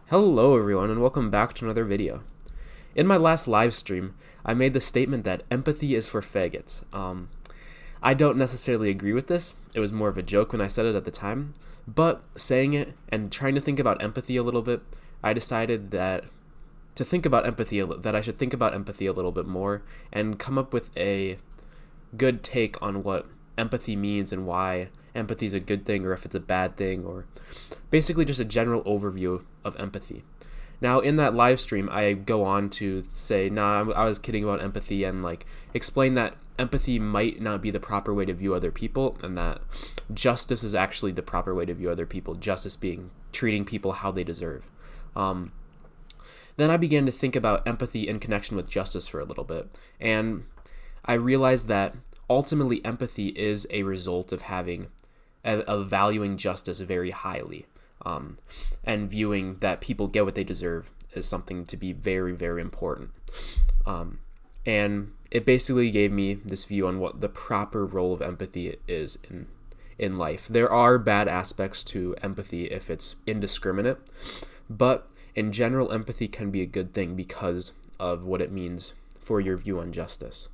Hello everyone and welcome back to another video. In my last live stream, I made the statement that empathy is for faggots. I don't necessarily agree with this. It was more of a joke when I said it at the time, but saying it and trying to think about empathy a little bit, I decided that I should think about empathy a little bit more and come up with a good take on what empathy means and why empathy is a good thing or if it's a bad thing, or basically just a general overview of empathy. Now, in that live stream, I go on to say, I was kidding about empathy and explain that empathy might not be the proper way to view other people, and that justice is actually the proper way to view other people. Justice being treating people how they deserve. Then I began to think about empathy in connection with justice for a little bit, and I realized that ultimately empathy is a result of valuing justice very highly, and viewing that people get what they deserve is something to be very, very important. And it basically gave me this view on what the proper role of empathy is in life. There are bad aspects to empathy if it's indiscriminate, but in general, empathy can be a good thing because of what it means for your view on justice.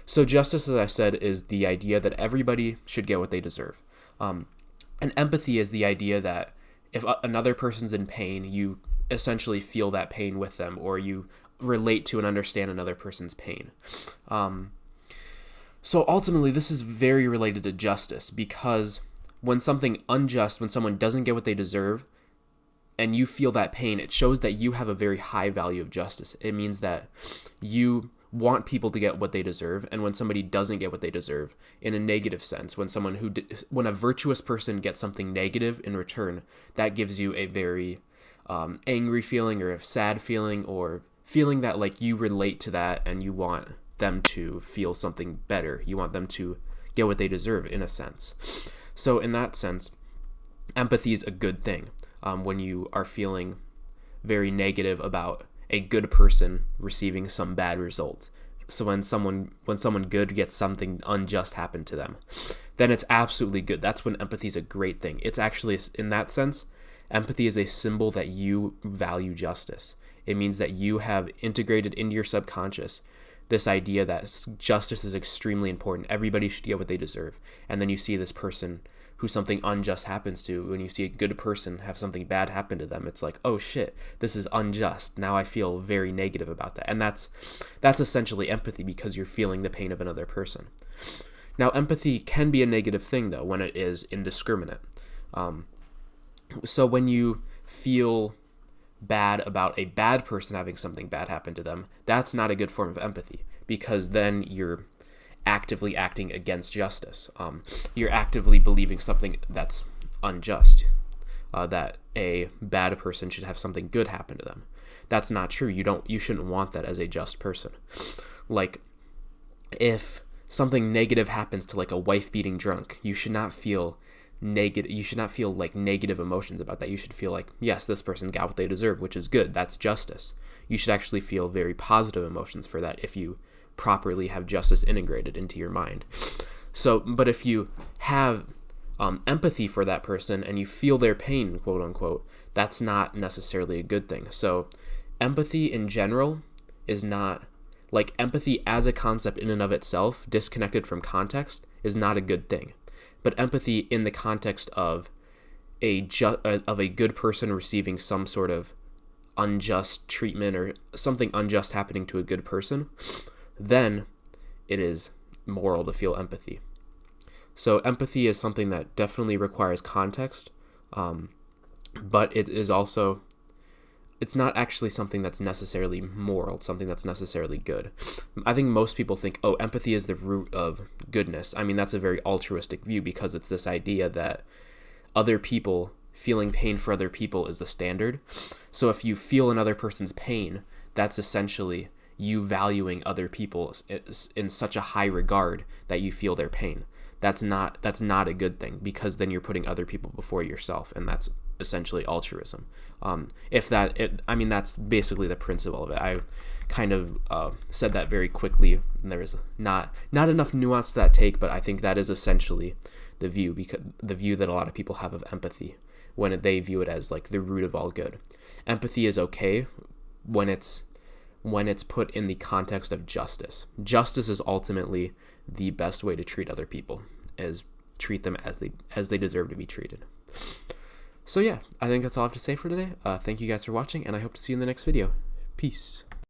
So justice, as I said, is the idea that everybody should get what they deserve. And empathy is the idea that if another person's in pain, you essentially feel that pain with them, or you relate to and understand another person's pain. So ultimately, this is very related to justice, because when someone doesn't get what they deserve, and you feel that pain, it shows that you have a very high value of justice. It means that you want people to get what they deserve, and when somebody doesn't get what they deserve in a negative sense, when a virtuous person gets something negative in return, that gives you a very angry feeling, or a sad feeling, or feeling that you relate to that and you want them to feel something better. You want them to get what they deserve in a sense. So in that sense, empathy is a good thing. When you are feeling very negative about a good person receiving some bad result. So when someone good gets something unjust happen to them, then it's absolutely good. That's when empathy is a great thing. It's actually, in that sense, empathy is a symbol that you value justice. It means that you have integrated into your subconscious this idea that justice is extremely important. Everybody should get what they deserve. And then you see this person who something unjust happens to, when you see a good person have something bad happen to them, it's like, oh shit, this is unjust. Now I feel very negative about that. And that's essentially empathy, because you're feeling the pain of another person. Now, empathy can be a negative thing, though, when it is indiscriminate. So when you feel bad about a bad person having something bad happen to them, that's not a good form of empathy, because then you're actively acting against justice. You're actively believing something that's unjust, that a bad person should have something good happen to them. That's not true. You shouldn't want that as a just person. If something negative happens to a wife beating drunk, you should not feel negative. You should not feel negative emotions about that. You should feel yes, this person got what they deserve, which is good. That's justice. You should actually feel very positive emotions for that if you properly have justice integrated into your mind. But if you have empathy for that person and you feel their pain, quote unquote, that's not necessarily a good thing. So empathy in general is not, empathy as a concept in and of itself, disconnected from context, is not a good thing. But empathy in the context of a good person receiving some sort of unjust treatment or something unjust happening to a good person, then it is moral to feel empathy. So empathy is something that definitely requires context, but it's not actually something that's necessarily moral, something that's necessarily good. I think most people think, empathy is the root of goodness. I mean, that's a very altruistic view, because it's this idea that feeling pain for other people is the standard. So if you feel another person's pain, that's essentially you valuing other people in such a high regard that you feel their pain. That's not a good thing, because then you're putting other people before yourself, and that's essentially altruism. That's basically the principle of it. I kind of said that very quickly, and there is not enough nuance to that take, but I think that is essentially the view that a lot of people have of empathy. when they view it as like the root of all good. Empathy is okay when it's put in the context of justice. Justice is ultimately the best way to treat other people, is treat them as they deserve to be treated. So yeah, I think that's all I have to say for today. Thank you guys for watching, and I hope to see you in the next video. Peace.